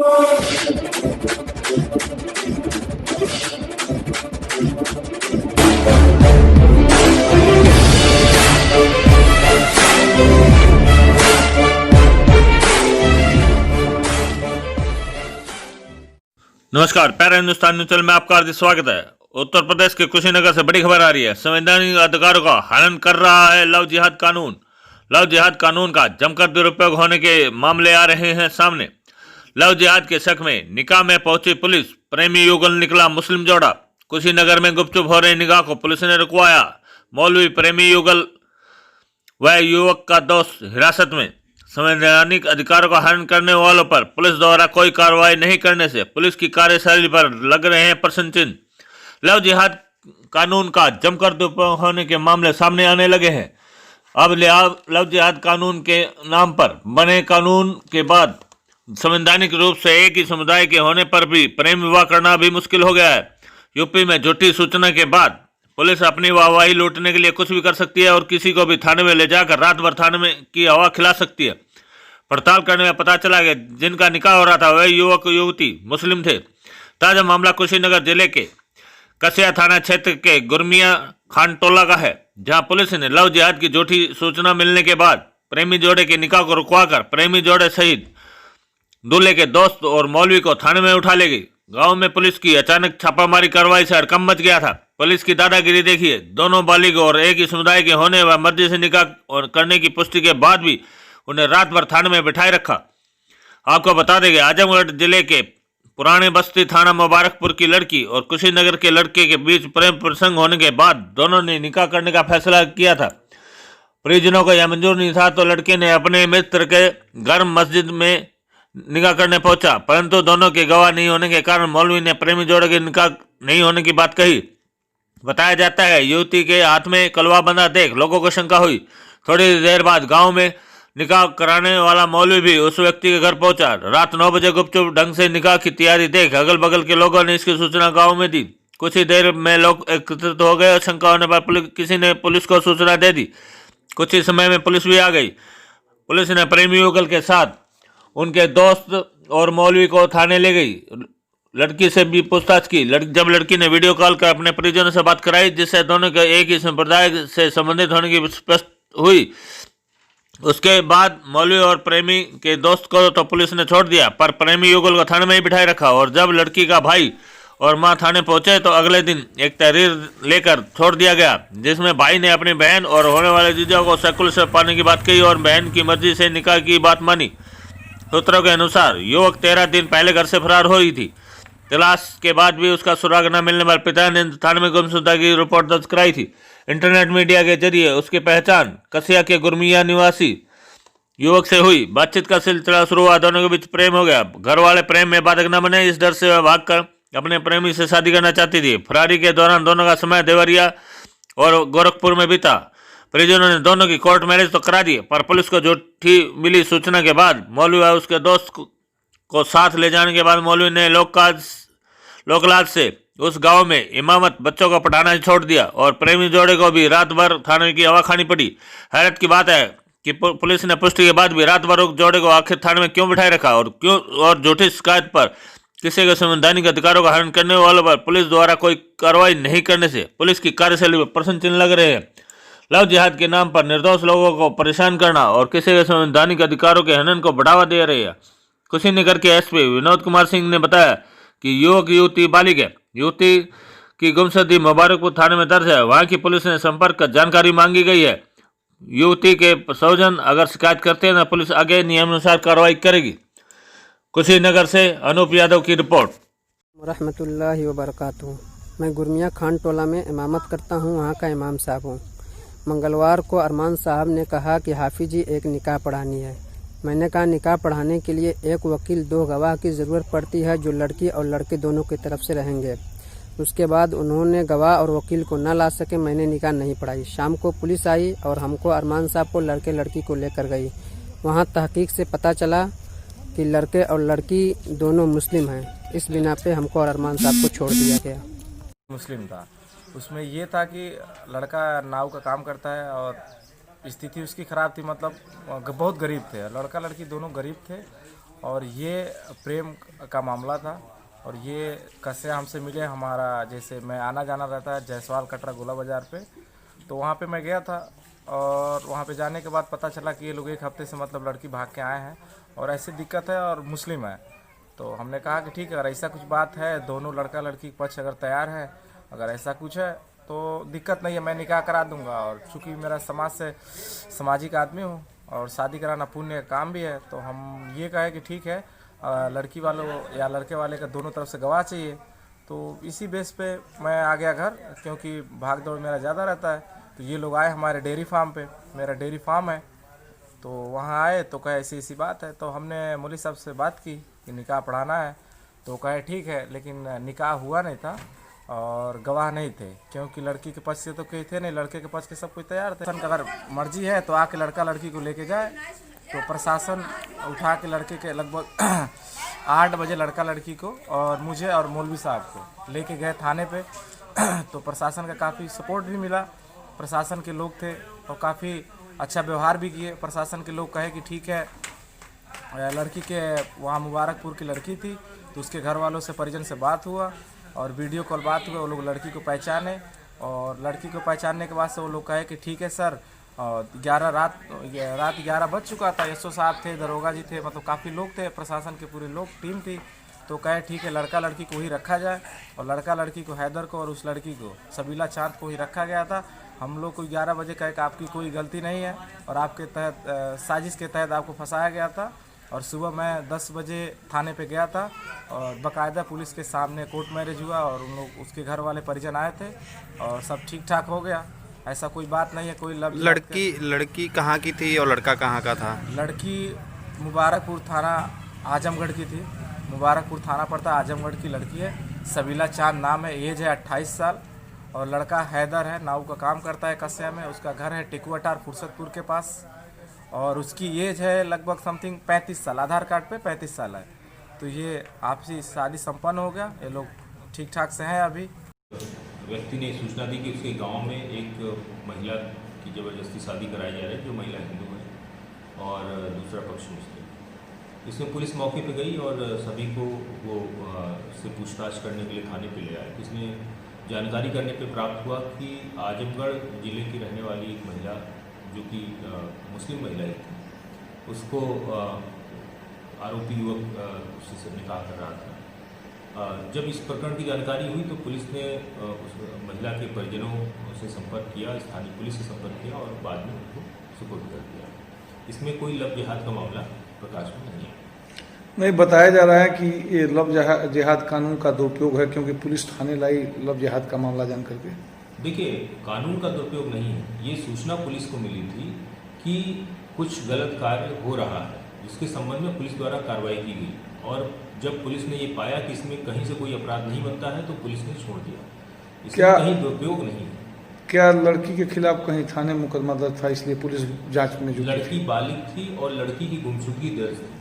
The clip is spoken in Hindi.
नमस्कार, पैरा हिंदुस्तान न्यूज़ चैनल में आपका हार्दिक स्वागत है। उत्तर प्रदेश के कुशीनगर से बड़ी खबर आ रही है। संवैधानिक अधिकारों का हनन कर रहा है लव जिहाद कानून। लव जिहाद कानून का जमकर दुरुपयोग होने के मामले आ रहे हैं सामने। लव जिहाद के शक में निकाह में पहुंची पुलिस, प्रेमी युगल निकला मुस्लिम जोड़ा। कुशीनगर में गुपचुप हो रही निकाह को पुलिस ने रुकवाया। मौलवी प्रेमी युगल व युवक का दोस्त हिरासत में। संवैधानिक अधिकारों का हनन करने वालों पर पुलिस द्वारा कोई कार्रवाई नहीं करने से पुलिस की कार्यशैली पर लग रहे हैं प्रश्न चिन्ह। लव जिहाद कानून का जमकर दुरुपयोग होने के मामले सामने आने लगे हैं। अब लव जिहाद कानून के नाम पर बने कानून के बाद संवैधानिक रूप से एक ही समुदाय के होने पर भी प्रेम विवाह करना भी मुश्किल हो गया है। यूपी में झूठी सूचना के बाद पुलिस अपनी वाहवाही लूटने के लिए कुछ भी कर सकती है और किसी को भी थाने में ले जाकर रात भर थाने में की हवा खिला सकती है। पड़ताल करने में पता चला कि जिनका निकाह हो रहा था वह युवक युवती मुस्लिम थे। ताजा मामला कुशीनगर जिले के कसिया थाना क्षेत्र के गुरमिया खान टोला का है, जहां पुलिस ने लव जिहाद की झूठी सूचना मिलने के बाद प्रेमी जोड़े के निकाह को रुकवाकर प्रेमी जोड़े सहित दूल्हे के दोस्त और मौलवी को थाने में उठा ले गई। गांव में पुलिस की अचानक छापामारी कार्रवाई से हड़कंप मच गया था। पुलिस की दादागिरी देखिए। दोनों बालिग और एक ही समुदाय के होने व मर्जी से निकाह और करने की पुष्टि के बाद भी उन्हें रात भर थाने में बिठाए रखा। आपको बता दें कि आजमगढ़ जिले के पुराने बस्ती थाना मुबारकपुर की लड़की और कुशीनगर के लड़के के बीच प्रेम प्रसंग होने के बाद दोनों ने निकाह करने का फैसला किया था। परिजनों को यह मंजूर नहीं था तो लड़के ने अपने मित्र के घर मस्जिद में निकाह करने पहुंचा, परंतु दोनों के गवाह नहीं होने के कारण मौलवी ने प्रेमी जोड़े के निकाह नहीं होने की बात कही। बताया जाता है युवती के हाथ में कलवा बंधा देख लोगों को शंका हुई। थोड़ी देर बाद गांव में निकाह कराने वाला मौलवी भी उस व्यक्ति के घर पहुंचा। रात 9 बजे गुपचुप ढंग से निकाह की तैयारी देख अगल बगल के लोगों ने इसकी सूचना गांव में दी। कुछ ही देर में लोग एकत्रित हो गए और शंका होने पर किसी ने पुलिस को सूचना दे दी। कुछ ही समय में पुलिस भी आ गई। पुलिस ने प्रेमी युगल के साथ उनके दोस्त और मौलवी को थाने ले गई। लड़की से भी पूछताछ की। जब लड़की ने वीडियो कॉल कर अपने परिजनों से बात कराई, जिससे दोनों के एक ही संप्रदाय से संबंधित होने की स्पष्ट हुई, उसके बाद मौलवी और प्रेमी के दोस्त को तो पुलिस ने छोड़ दिया, पर प्रेमी युगल को थाने में ही बिठाए रखा। और जब लड़की का भाई और मां थाने पहुंचे तो अगले दिन एक तहरीर लेकर छोड़ दिया गया, जिसमें भाई ने अपनी बहन और होने वाले जीजा को सेकुलर से पाने की बात कही और बहन की मर्जी से निकाह की बात मानी। सूत्रों के अनुसार युवक 13 दिन पहले घर से फरार हो रही थी। तलाश के बाद भी उसका सुराग न मिलने पर पिता ने थाने में गुमशुदा की रिपोर्ट दर्ज कराई थी। इंटरनेट मीडिया के जरिए उसकी पहचान कसिया के गुरमिया निवासी युवक से हुई। बातचीत का सिलसिला शुरू हुआ। दोनों के बीच प्रेम हो गया। घर वाले प्रेम में बाधक न बने, इस डर से वह भागकर अपने प्रेमी से शादी करना चाहती थी। फरारी के दौरान दोनों का समय देवरिया और गोरखपुर में बीता। परिजनों ने दोनों की कोर्ट मैरिज तो करा दी, पर पुलिस को झूठी मिली सूचना के बाद मौलवी व उसके दोस्त को साथ ले जाने के बाद मौलवी ने लोकलाज से उस गांव में इमामत बच्चों को पढ़ाना छोड़ दिया और प्रेमी जोड़े को भी रात भर थाने की हवा खानी पड़ी। हैरत की बात है कि पुलिस ने पुष्टि के बाद भी रात भर उस जोड़े को आखिर थाने में क्यों बिठाए रखा और झूठी शिकायत पर किसी के संवैधानिक अधिकारों का हनन करने वालों पर पुलिस द्वारा कोई कार्रवाई नहीं करने से पुलिस की कार्यशैली पर प्रश्न चिन्ह लग रहे हैं। लव जिहाद के नाम पर निर्दोष लोगों को परेशान करना और किसी के संवैधानिक अधिकारों के हनन को बढ़ावा दे रहे हैं। कुशीनगर के एसपी विनोद कुमार सिंह ने बताया कि युवक युवती बालिग है। युवती की गुमशुदगी मुबारकपुर थाने में दर्ज है। वहां की पुलिस ने संपर्क कर जानकारी मांगी गई है। युवती के स्वजन अगर शिकायत करते हैं तो पुलिस आगे नियमानुसार कार्रवाई करेगी। कुशीनगर से अनूप यादव की रिपोर्ट। रहमतुल्लाहि व बरकातहू। मैं गुरमिया खान टोला में इमामत करता हूँ, वहाँ का इमाम साहब हूँ। मंगलवार को अरमान साहब ने कहा कि हाफिज जी एक निकाह पढ़ानी है। मैंने कहा निकाह पढ़ाने के लिए एक वकील 2 गवाह की ज़रूरत पड़ती है जो लड़की और लड़के दोनों की तरफ से रहेंगे। उसके बाद उन्होंने गवाह और वकील को न ला सके, मैंने निकाह नहीं पढ़ाई। शाम को पुलिस आई और हमको अरमान साहब को लड़के लड़की को लेकर गई। वहाँ तहकीक से पता चला कि लड़के और लड़की दोनों मुस्लिम हैं। इस बिना पे हमको और अरमान साहब को छोड़ दिया गया। मुस्लिम था, उसमें ये था कि लड़का नाव का काम करता है और स्थिति उसकी ख़राब थी, मतलब बहुत गरीब थे। लड़का लड़की दोनों गरीब थे और ये प्रेम का मामला था। और ये कैसे हमसे मिले, हमारा जैसे मैं आना जाना रहता है जायसवाल कटरा गोला बाज़ार पे, तो वहाँ पे मैं गया था। और वहाँ पे जाने के बाद पता चला कि ये लोग एक हफ्ते से मतलब लड़की भाग के आए हैं और ऐसी दिक्कत है और मुस्लिम है। तो हमने कहा कि ठीक है, अगर ऐसा कुछ बात है, दोनों लड़का लड़की पक्ष अगर तैयार है, अगर ऐसा कुछ है तो दिक्कत नहीं है, मैं निकाह करा दूंगा। और चूँकि मेरा समाज से सामाजिक आदमी हूँ और शादी कराना पुण्य का काम भी है, तो हम ये कहे कि ठीक है, लड़की वालों या लड़के वाले का दोनों तरफ से गवाह चाहिए। तो इसी बेस पे मैं आ गया घर, क्योंकि भाग दौड़ मेरा ज़्यादा रहता है। तो ये लोग आए हमारे डेयरी फार्म पे, मेरा डेयरी फार्म है, तो वहाँ आए तो कहे ऐसी ऐसी बात है। तो हमने मौलवी साहब से बात की कि निकाह पढ़ाना है, तो कहे ठीक है, लेकिन निकाह हुआ नहीं था और गवाह नहीं थे, क्योंकि लड़की के पक्ष से तो कोई थे नहीं, लड़के के पक्ष के सब कोई तैयार थे। अगर मर्जी है तो आके लड़का लड़की को लेके जाए। तो प्रशासन उठा के लड़के के लगभग 8 बजे लड़का लड़की को और मुझे और मौलवी साहब को लेके गए थाने पे। तो प्रशासन का काफ़ी सपोर्ट भी मिला, प्रशासन के लोग थे और काफ़ी अच्छा व्यवहार भी किए। प्रशासन के लोग कहे कि ठीक है, लड़की के वहाँ मुबारकपुर की लड़की थी, तो उसके घर वालों से परिजन से बात हुआ और वीडियो कॉल बात हुआ, वो लोग लड़की को पहचाने। और लड़की को पहचानने के बाद से वो लोग कहे कि ठीक है सर, 11 रात 11 बज चुका था, एसओ साहब थे, दरोगा जी थे, मतलब काफ़ी लोग थे, प्रशासन के पूरे लोग टीम थी। तो कहे ठीक है, लड़का लड़की को ही रखा जाए। और लड़का लड़की को हैदर को और उस लड़की को सबीला चाँद को ही रखा गया था। हम लोग को 11 बजे कहे कि आपकी कोई गलती नहीं है और आपके तहत साजिश के तहत आपको फंसाया गया था। और सुबह मैं 10 बजे थाने पे गया था और बाकायदा पुलिस के सामने कोर्ट मैरिज हुआ और उन लोग उसके घर वाले परिजन आए थे और सब ठीक ठाक हो गया। ऐसा कोई बात नहीं है, कोई लड़की कहाँ की थी और लड़का कहाँ का था? लड़की मुबारकपुर थाना आजमगढ़ की थी, मुबारकपुर थाना पड़ता आजमगढ़ की लड़की है। सबीला चांद नाम है, एज है 28 साल। और लड़का हैदर है, नाव का काम करता है कस्या में, उसका घर है टिकुआटार फुर्सतपुर के पास। और उसकी एज है लगभग समथिंग 35 साल, आधार कार्ड पे 35 साल है। तो ये आपसी शादी संपन्न हो गया, ये लोग ठीक ठाक से हैं अभी। व्यक्ति ने सूचना दी कि उसके गांव में एक महिला की ज़बरदस्ती शादी कराई जा रही है, जो महिला हिंदू है और दूसरा पक्ष मुस्लिम। इसमें पुलिस मौके पर गई और सभी को वो से पूछताछ करने के लिए थाने पे ले आए। इसमें जानकारी करने पे प्राप्त हुआ कि आजमगढ़ ज़िले की रहने वाली एक महिला, जो कि मुस्लिम महिला थी, उसको आरोपी युवक उससे निकाह कर रहा था। जब इस प्रकरण की जानकारी हुई तो पुलिस ने उस महिला के परिजनों से संपर्क किया, स्थानीय पुलिस से संपर्क किया और बाद में उनको सुपुर्द कर दिया। इसमें कोई लव जिहाद का मामला प्रकाश में नहीं है। नहीं, बताया जा रहा है कि ये लव जिहाद कानून का दुरुपयोग है, क्योंकि पुलिस थाने लाई लव जिहाद का मामला जान करके। देखिए, कानून का दुरुपयोग नहीं है, ये सूचना पुलिस को मिली थी कि कुछ गलत कार्य हो रहा है, जिसके संबंध में पुलिस द्वारा कार्रवाई की गई। और जब पुलिस ने ये पाया कि इसमें कहीं से कोई अपराध नहीं बनता है, तो पुलिस ने छोड़ दिया। इसमें कहीं दुरुपयोग नहीं है। क्या लड़की के खिलाफ कहीं थाने मुकदमा दर्ज था, इसलिए पुलिस जांच में जुटी? लड़की बालिग थी और लड़की की गुमशुदगी दर्ज थी।